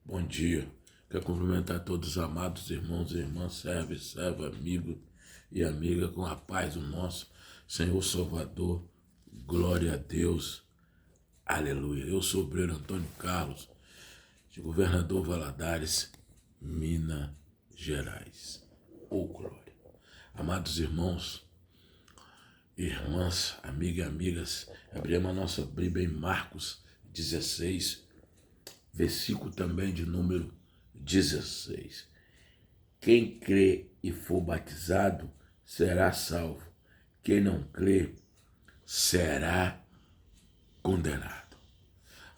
Bom dia. Quero cumprimentar todos os amados irmãos e irmãs, servo, amigo e amiga, com a paz do nosso Senhor Salvador. Glória a Deus. Aleluia. Eu sou o obreiro Antônio Carlos, de Governador Valadares, Minas Gerais. Oh, glória. Amados irmãos, irmãs, amigas e amigas, abrimos a nossa Bíblia em Marcos 16, versículo também de número 16. Quem crê e for batizado será salvo. Quem não crê será condenado.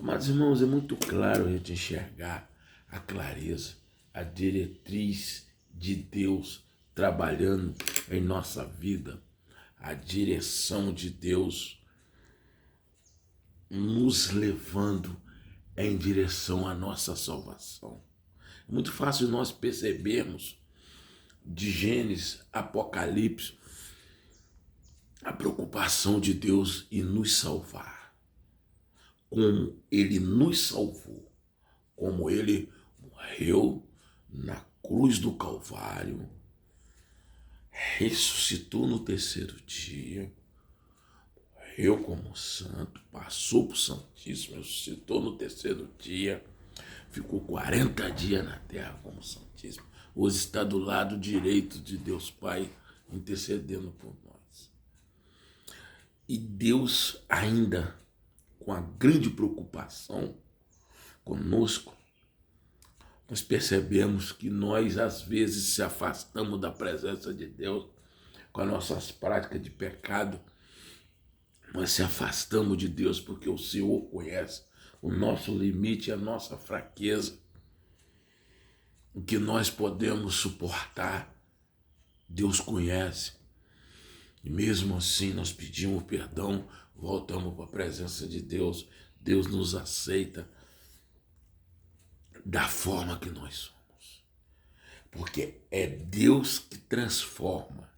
Mas, irmãos, é muito claro a gente enxergar a clareza, a diretriz de Deus trabalhando em nossa vida, a direção de Deus nos levando em direção à nossa salvação. É muito fácil nós percebermos de Gênesis, Apocalipse, a preocupação de Deus em nos salvar. Como Ele nos salvou, como Ele morreu na cruz do Calvário, ressuscitou no terceiro dia, morreu como santo, passou por Santíssimo, ressuscitou no terceiro dia, ficou 40 dias na terra como Santíssimo. Hoje está do lado direito de Deus Pai, intercedendo por nós. E Deus ainda, com a grande preocupação conosco, nós percebemos que nós, às vezes, se afastamos da presença de Deus com as nossas práticas de pecado. Nós se afastamos de Deus porque o Senhor conhece o nosso limite, a nossa fraqueza, o que nós podemos suportar, Deus conhece. E mesmo assim nós pedimos perdão, voltamos para a presença de Deus, Deus nos aceita da forma que nós somos. Porque é Deus que transforma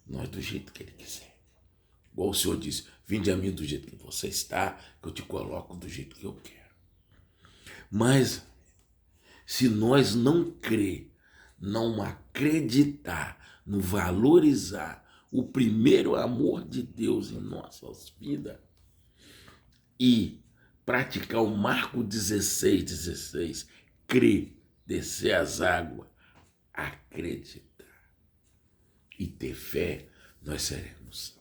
nós do jeito que Ele quiser. Igual o Senhor disse, vinde a mim do jeito que você está, que eu te coloco do jeito que eu quero. Mas se nós não crer, não acreditar, não valorizar o primeiro amor de Deus em nossas vidas e praticar o Marco 16, crer, descer as águas, acreditar e ter fé, nós seremos salvos.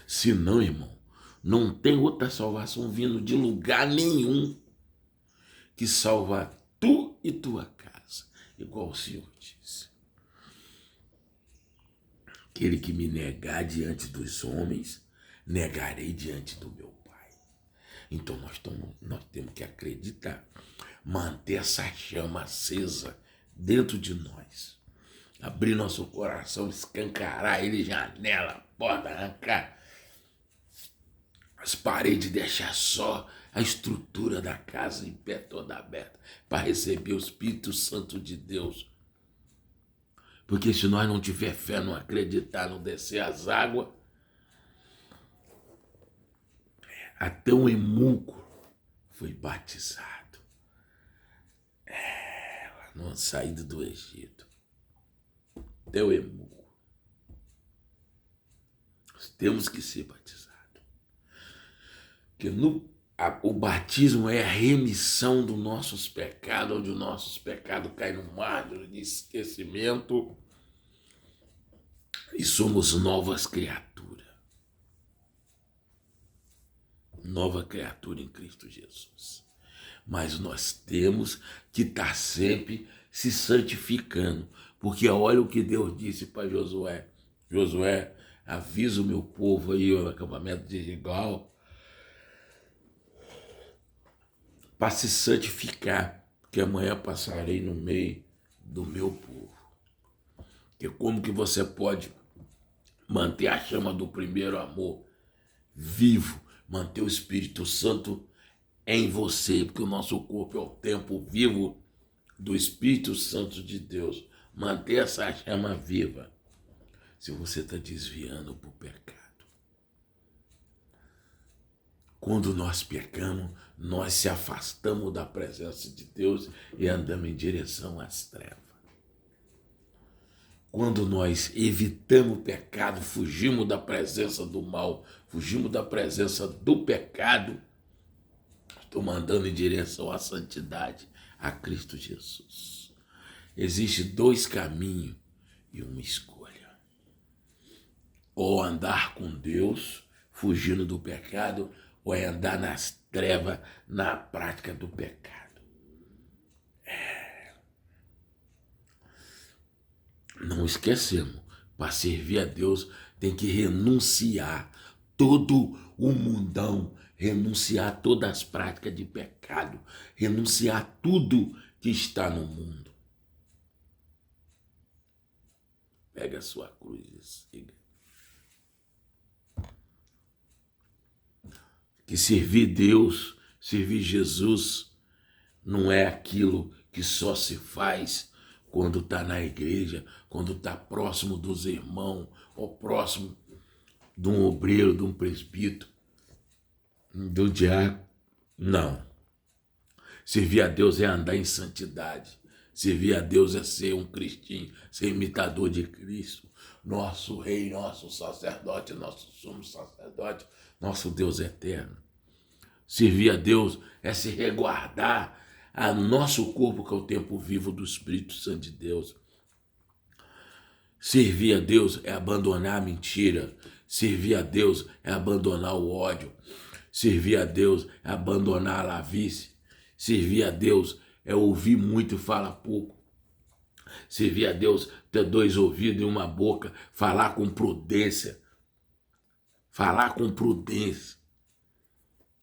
Se não, irmão, não tem outra salvação vindo de lugar nenhum que salva tu e tua casa, igual o Senhor disse. Aquele que me negar diante dos homens, negarei diante do meu Pai. Então nós temos que acreditar, manter essa chama acesa dentro de nós, abrir nosso coração, escancarar ele, janela, porta, arrancar as paredes, deixar só a estrutura da casa em pé toda aberta para receber o Espírito Santo de Deus. Porque se nós não tiver fé, não acreditar, não descer as águas, até um eunuco foi batizado. Lá na saída do Egito. Até o eunuco. Nós temos que ser batizados. Porque o batismo é a remissão dos nossos pecados, onde os nossos pecados caem no mar de esquecimento e somos novas criaturas. Nova criatura em Cristo Jesus. Mas nós temos que estar sempre se santificando, porque olha o que Deus disse para Josué. Josué, avisa o meu povo aí, o acampamento de Gilgal, para se santificar, porque amanhã passarei no meio do meu povo. Porque como que você pode manter a chama do primeiro amor vivo, manter o Espírito Santo em você, porque o nosso corpo é o templo vivo do Espírito Santo de Deus. Manter essa chama viva, se você está desviando para o pecado. Quando nós pecamos, nós se afastamos da presença de Deus e andamos em direção às trevas. Quando nós evitamos o pecado, fugimos da presença do mal, fugimos da presença do pecado, estamos andando em direção à santidade, a Cristo Jesus. Existem dois caminhos e uma escolha. Ou andar com Deus, fugindo do pecado, ou é andar nas trevas, na prática do pecado. Não esquecemos, para servir a Deus tem que renunciar todo o mundão, renunciar todas as práticas de pecado, renunciar tudo que está no mundo. Pega a sua cruz e siga. Que servir Deus, servir Jesus, não é aquilo que só se faz quando está na igreja, quando está próximo dos irmãos, ou próximo de um obreiro, de um presbítero, do diácono. Não. Servir a Deus é andar em santidade. Servir a Deus é ser um cristinho, ser imitador de Cristo. Nosso rei, nosso sacerdote, nosso sumo sacerdote, nosso Deus eterno. Servir a Deus é se resguardar a nosso corpo, que é o tempo vivo do Espírito Santo de Deus. Servir a Deus é abandonar a mentira. Servir a Deus é abandonar o ódio. Servir a Deus é abandonar a lavície. Servir a Deus é ouvir muito e falar pouco. Servir a Deus, ter dois ouvidos e uma boca, falar com prudência. Falar com prudência.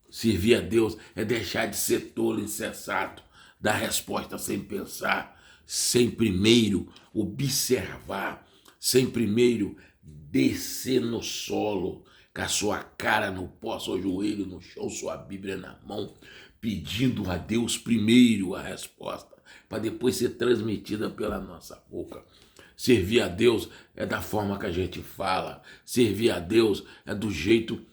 Servir a Deus é deixar de ser tolo, insensato, dar resposta sem pensar, sem primeiro observar, sem primeiro descer no solo, com a sua cara no pó, seu joelho no chão, sua Bíblia na mão, pedindo a Deus primeiro a resposta, para depois ser transmitida pela nossa boca. Servir a Deus é da forma que a gente fala. Servir a Deus é do jeito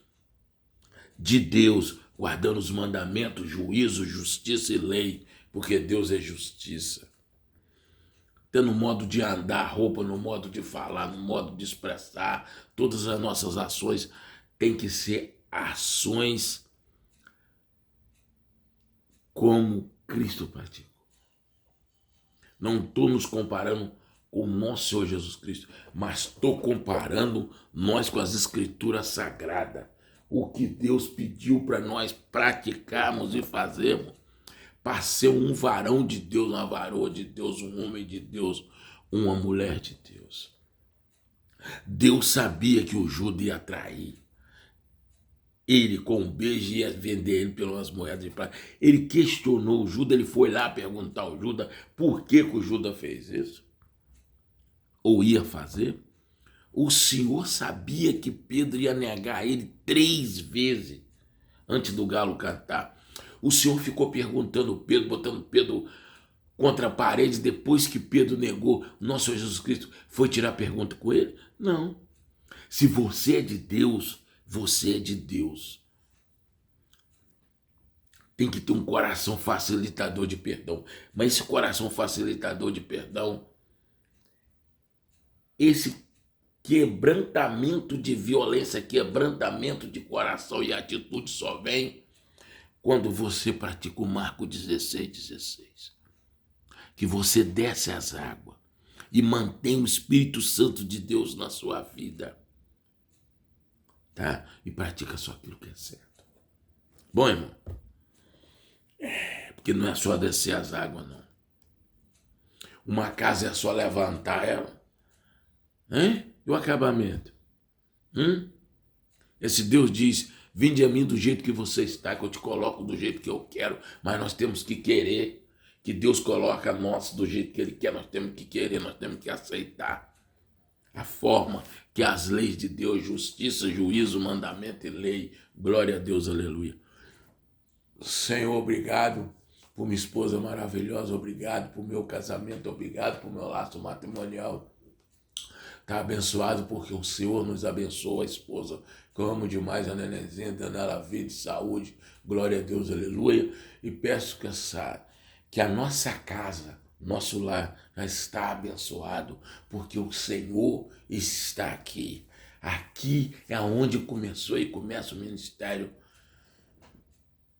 de Deus, guardando os mandamentos, juízo, justiça e lei, porque Deus é justiça. Tendo no modo de andar, roupa, no modo de falar, no modo de expressar, todas as nossas ações têm que ser ações como Cristo praticou. Não estou nos comparando com o nosso Senhor Jesus Cristo, mas estou comparando nós com as Escrituras Sagradas. O que Deus pediu para nós praticarmos e fazermos, para ser um varão de Deus, uma varoa de Deus, um homem de Deus, uma mulher de Deus. Deus sabia que o Judas ia trair. Ele, com um beijo, ia vender ele pelas moedas de prata. Ele questionou o Judas, ele foi lá perguntar ao Judas por que o Judas fez isso, ou ia fazer. O Senhor sabia que Pedro ia negar ele 3 vezes antes do galo cantar. O Senhor ficou perguntando Pedro, botando Pedro contra a parede, depois que Pedro negou o nosso Senhor Jesus Cristo, foi tirar pergunta com ele? Não. Se você é de Deus, você é de Deus. Tem que ter um coração facilitador de perdão. Mas esse coração facilitador de perdão, esse quebrantamento de violência, quebrantamento de coração e atitude só vem quando você pratica o Marcos 16:16. Que você desce as águas e mantém o Espírito Santo de Deus na sua vida. Tá? E pratica só aquilo que é certo. Bom, irmão? Porque não é só descer as águas, não. Uma casa é só levantar ela. Hein? E o acabamento? Esse Deus diz, vinde a mim do jeito que você está, que eu te coloco do jeito que eu quero, mas nós temos que querer que Deus coloque a nós do jeito que Ele quer, nós temos que querer, nós temos que aceitar a forma que as leis de Deus, justiça, juízo, mandamento e lei, glória a Deus, aleluia. Senhor, obrigado por minha esposa maravilhosa, obrigado por meu casamento, obrigado por meu laço matrimonial. Está abençoado porque o Senhor nos abençoa, a esposa que eu amo demais a nenenzinha, dando ela vida e saúde, glória a Deus, aleluia. E peço que a nossa casa, nosso lar já está abençoado, porque o Senhor está aqui. Aqui é onde começou e começa o ministério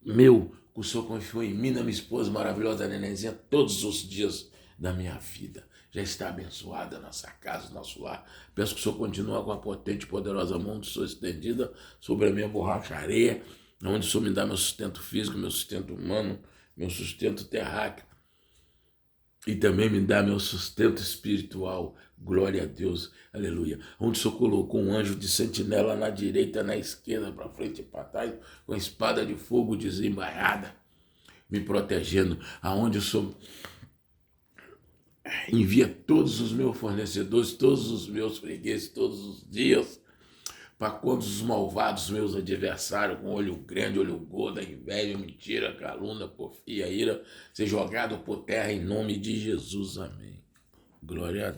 meu, que o Senhor confiou em mim, na minha esposa maravilhosa, nenenzinha, todos os dias da minha vida. Já está abençoada a nossa casa, nosso lar. Peço que o Senhor continue com a potente e poderosa mão do Senhor estendida sobre a minha borracharia, onde o Senhor me dá meu sustento físico, meu sustento humano, meu sustento terráqueo. E também me dá meu sustento espiritual. Glória a Deus, aleluia. Onde o Senhor colocou um anjo de sentinela na direita, na esquerda, para frente e para trás, com a espada de fogo desembainhada, me protegendo. Aonde o Senhor envia todos os meus fornecedores, todos os meus fregueses, todos os dias, para quando os malvados, meus adversários, com olho grande, olho gordo, inveja, mentira, calúnia, porfia, ira, ser jogado por terra em nome de Jesus. Amém. Glória a Deus.